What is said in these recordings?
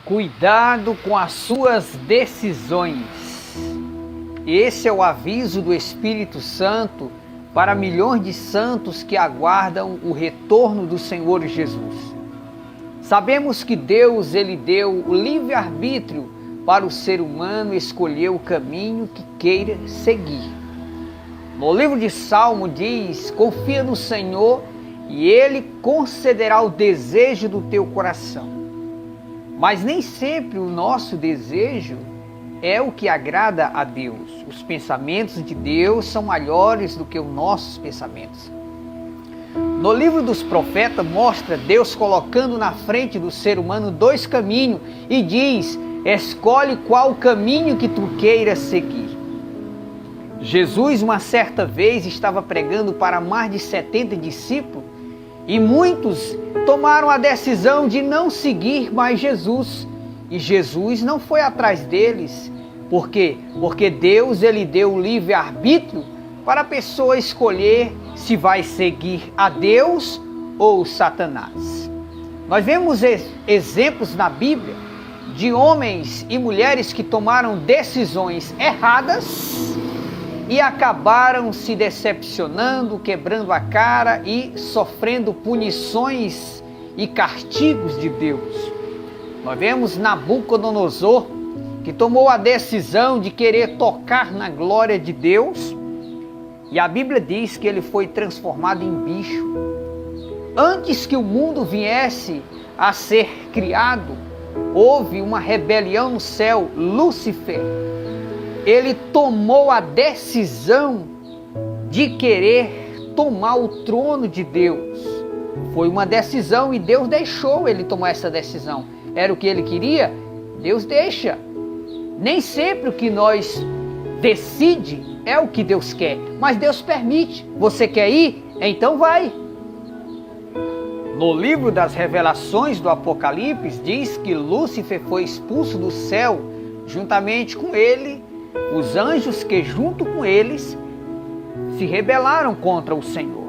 Cuidado com as suas decisões. Esse é o aviso do Espírito Santo para milhões de santos que aguardam o retorno do Senhor Jesus. Sabemos que Deus ele deu o livre-arbítrio para o ser humano escolher o caminho que queira seguir. No livro de Salmo diz: confia no Senhor e Ele concederá o desejo do teu coração. Mas nem sempre o nosso desejo é o que agrada a Deus. Os pensamentos de Deus são maiores do que os nossos pensamentos. No livro dos profetas mostra Deus colocando na frente do ser humano dois caminhos e diz: escolhe qual caminho que tu queiras seguir. Jesus uma certa vez estava pregando para mais de 70 discípulos e muitos tomaram a decisão de não seguir mais Jesus. E Jesus não foi atrás deles. Por quê? Porque Deus ele deu o livre-arbítrio para a pessoa escolher se vai seguir a Deus ou Satanás. Nós vemos exemplos na Bíblia de homens e mulheres que tomaram decisões erradas e acabaram se decepcionando, quebrando a cara e sofrendo punições e castigos de Deus. Nós vemos Nabucodonosor, que tomou a decisão de querer tocar na glória de Deus, e a Bíblia diz que ele foi transformado em bicho. Antes que o mundo viesse a ser criado, houve uma rebelião no céu. Lúcifer, ele tomou a decisão de querer tomar o trono de Deus. Foi uma decisão e Deus deixou ele tomar essa decisão. Era o que ele queria? Deus deixa. Nem sempre o que nós decide é o que Deus quer, mas Deus permite. Você quer ir? Então vai. No livro das Revelações do Apocalipse diz que Lúcifer foi expulso do céu, juntamente com ele, os anjos que junto com eles se rebelaram contra o Senhor.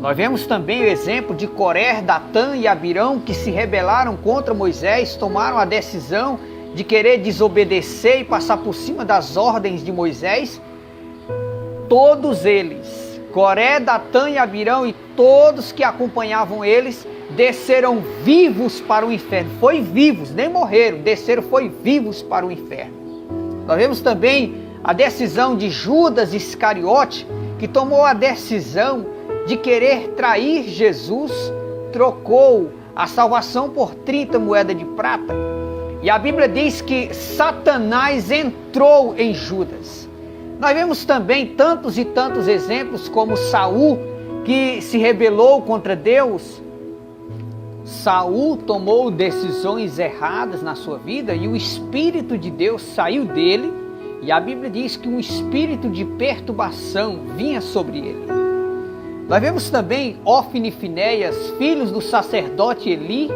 Nós vemos também o exemplo de Coré, Datã e Abirão, que se rebelaram contra Moisés, tomaram a decisão de querer desobedecer e passar por cima das ordens de Moisés. Todos eles, Coré, Datã e Abirão e todos que acompanhavam eles, desceram vivos para o inferno. Foi vivos, nem morreram, desceram, foi vivos para o inferno. Nós vemos também a decisão de Judas Iscariote, que tomou a decisão de querer trair Jesus, trocou a salvação por 30 moedas de prata. E a Bíblia diz que Satanás entrou em Judas. Nós vemos também tantos e tantos exemplos, como Saul, que se rebelou contra Deus. Saul tomou decisões erradas na sua vida e o Espírito de Deus saiu dele. E a Bíblia diz que um espírito de perturbação vinha sobre ele. Nós vemos também Ofni e Finéias, filhos do sacerdote Eli.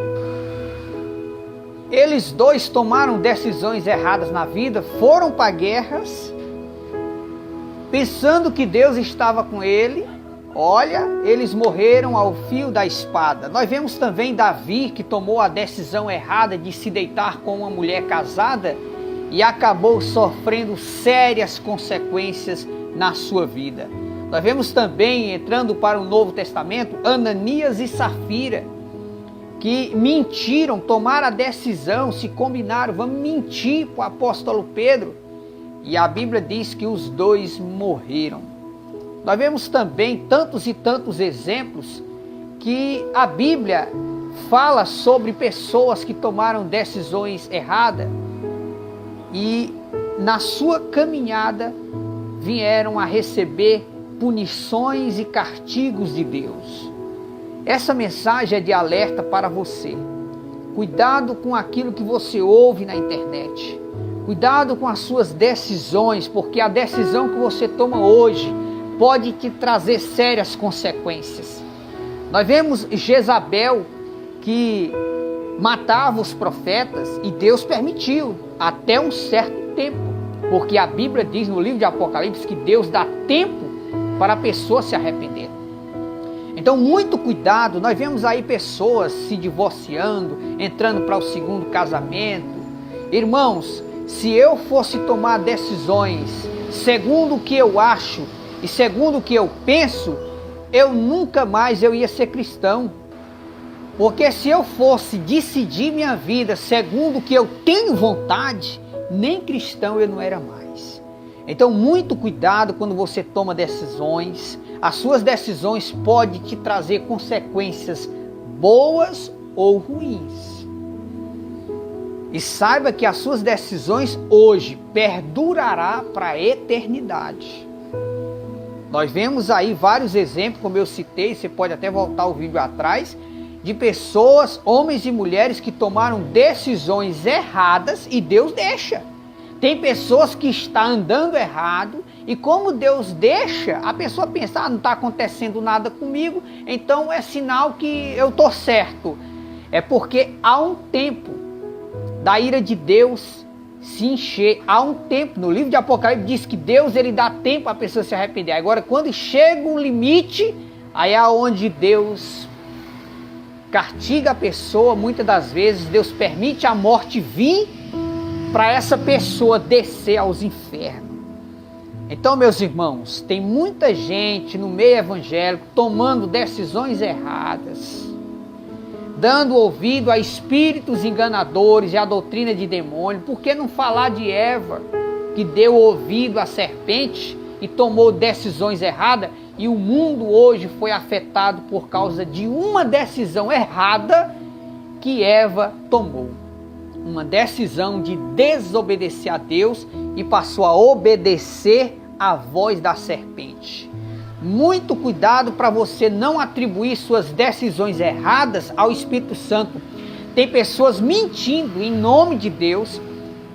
Eles dois tomaram decisões erradas na vida, foram para guerras, pensando que Deus estava com ele. Olha, eles morreram ao fio da espada. Nós vemos também Davi, que tomou a decisão errada de se deitar com uma mulher casada e acabou sofrendo sérias consequências na sua vida. Nós vemos também, entrando para o Novo Testamento, Ananias e Safira, que mentiram, tomaram a decisão, se combinaram, vamos mentir para o apóstolo Pedro. E a Bíblia diz que os dois morreram. Nós vemos também tantos e tantos exemplos que a Bíblia fala sobre pessoas que tomaram decisões erradas e na sua caminhada vieram a receber punições e castigos de Deus. Essa mensagem é de alerta para você. Cuidado com aquilo que você ouve na internet. Cuidado com as suas decisões, porque a decisão que você toma hoje pode te trazer sérias consequências. Nós vemos Jezabel, que matava os profetas, e Deus permitiu até um certo tempo, porque a Bíblia diz no livro de Apocalipse que Deus dá tempo para a pessoa se arrepender. Então, muito cuidado. Nós vemos aí pessoas se divorciando, entrando para o segundo casamento. Irmãos, se eu fosse tomar decisões segundo o que eu acho e segundo o que eu penso, eu nunca mais ia ser cristão. Porque se eu fosse decidir minha vida segundo o que eu tenho vontade, nem cristão eu não era mais. Então, muito cuidado quando você toma decisões. As suas decisões podem te trazer consequências boas ou ruins. E saiba que as suas decisões hoje perdurará para a eternidade. Nós vemos aí vários exemplos, como eu citei, você pode até voltar o vídeo atrás, de pessoas, homens e mulheres que tomaram decisões erradas e Deus deixa. Tem pessoas que estão andando errado e como Deus deixa, a pessoa pensa, não está acontecendo nada comigo, então é sinal que eu estou certo. É porque há um tempo da ira de Deus se encher. Há um tempo, no livro de Apocalipse diz que Deus ele dá tempo a pessoa se arrepender. Agora quando chega um limite, aí é onde Deus castiga a pessoa. Muitas das vezes Deus permite a morte vir para essa pessoa descer aos infernos. Então, meus irmãos, tem muita gente no meio evangélico tomando decisões erradas, dando ouvido a espíritos enganadores e a doutrina de demônio. Por que não falar de Eva, que deu ouvido à serpente e tomou decisões erradas, e o mundo hoje foi afetado por causa de uma decisão errada que Eva tomou. Uma decisão de desobedecer a Deus e passou a obedecer à voz da serpente. Muito cuidado para você não atribuir suas decisões erradas ao Espírito Santo. Tem pessoas mentindo em nome de Deus,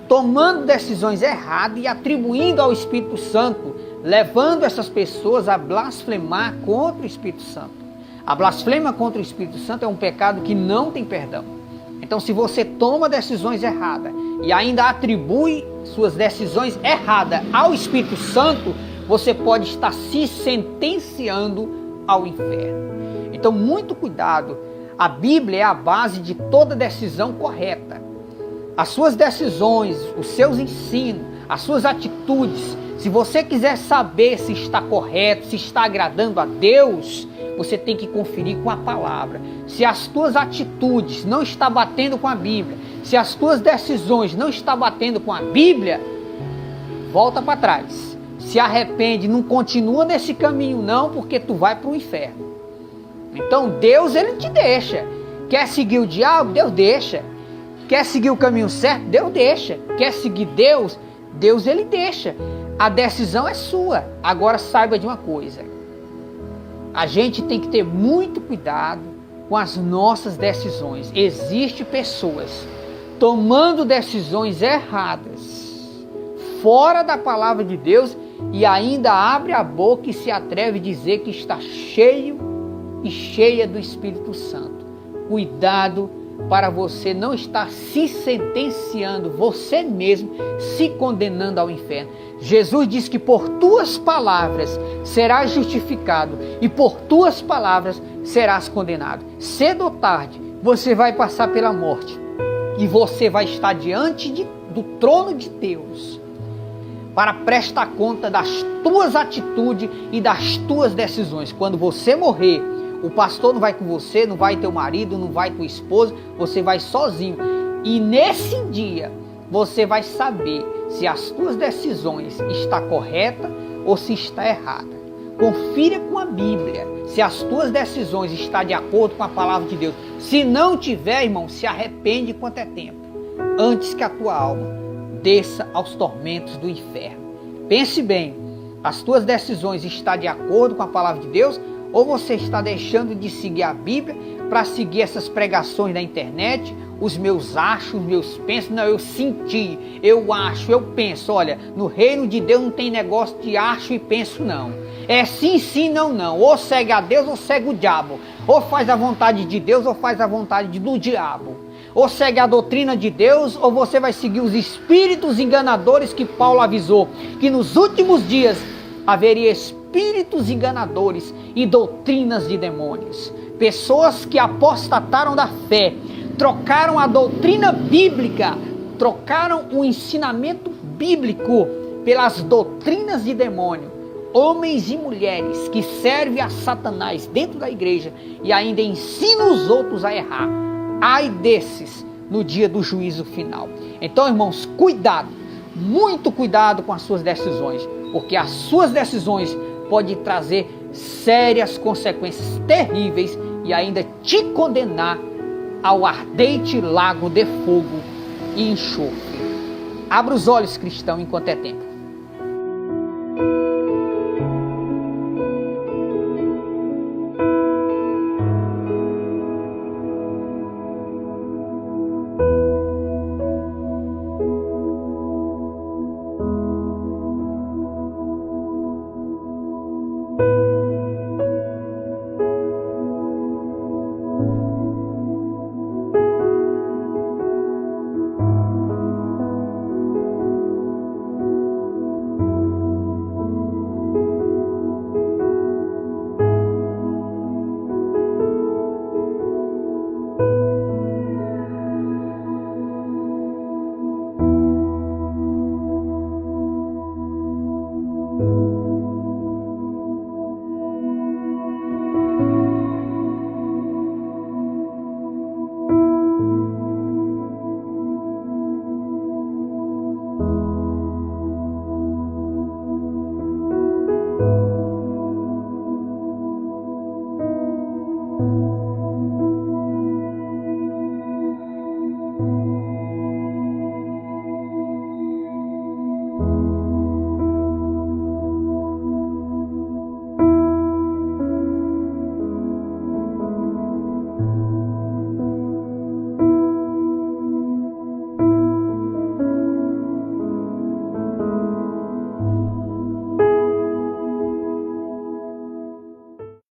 tomando decisões erradas e atribuindo ao Espírito Santo, levando essas pessoas a blasfemar contra o Espírito Santo. A blasfêmia contra o Espírito Santo é um pecado que não tem perdão. Então, se você toma decisões erradas e ainda atribui suas decisões erradas ao Espírito Santo, você pode estar se sentenciando ao inferno. Então, muito cuidado. A Bíblia é a base de toda decisão correta. As suas decisões, os seus ensinos, as suas atitudes, se você quiser saber se está correto, se está agradando a Deus, você tem que conferir com a palavra. Se as tuas atitudes não estão batendo com a Bíblia, se as tuas decisões não estão batendo com a Bíblia, volta para trás. Se arrepende, não continua nesse caminho não, porque tu vai para o inferno. Então Deus, ele te deixa. Quer seguir o diabo? Deus deixa. Quer seguir o caminho certo? Deus deixa. Quer seguir Deus? Deus, ele deixa. A decisão é sua. Agora saiba de uma coisa. A gente tem que ter muito cuidado com as nossas decisões. Existem pessoas tomando decisões erradas, fora da palavra de Deus, e ainda abre a boca e se atreve a dizer que está cheio e cheia do Espírito Santo. Cuidado para você não estar se sentenciando, você mesmo se condenando ao inferno. Jesus diz que por tuas palavras serás justificado e por tuas palavras serás condenado. Cedo ou tarde você vai passar pela morte e você vai estar diante do trono de Deus para prestar conta das tuas atitudes e das tuas decisões. Quando você morrer, o pastor não vai com você, não vai teu marido, não vai tua esposa, você vai sozinho. E nesse dia você vai saber se as tuas decisões estão corretas ou se está errada. Confira com a Bíblia se as tuas decisões estão de acordo com a palavra de Deus. Se não tiver, irmão, se arrepende quanto é tempo, antes que a tua alma desça aos tormentos do inferno. Pense bem, as tuas decisões estão de acordo com a palavra de Deus, ou você está deixando de seguir a Bíblia para seguir essas pregações na internet, os meus achos, os meus pensos? Não, eu senti, eu acho, eu penso. Olha, no reino de Deus não tem negócio de acho e penso não. É sim, sim, não, não. Ou segue a Deus ou segue o diabo. Ou faz a vontade de Deus ou faz a vontade do diabo. Ou segue a doutrina de Deus ou você vai seguir os espíritos enganadores que Paulo avisou, que nos últimos dias haveria espíritos enganadores e doutrinas de demônios. Pessoas que apostataram da fé, trocaram a doutrina bíblica, trocaram o ensinamento bíblico pelas doutrinas de demônio. Homens e mulheres que servem a Satanás dentro da igreja e ainda ensinam os outros a errar. Ai desses no dia do juízo final. Então, irmãos, cuidado, muito cuidado com as suas decisões, porque as suas decisões podem trazer sérias consequências terríveis e ainda te condenar ao ardente lago de fogo e enxofre. Abra os olhos, cristão, enquanto é tempo.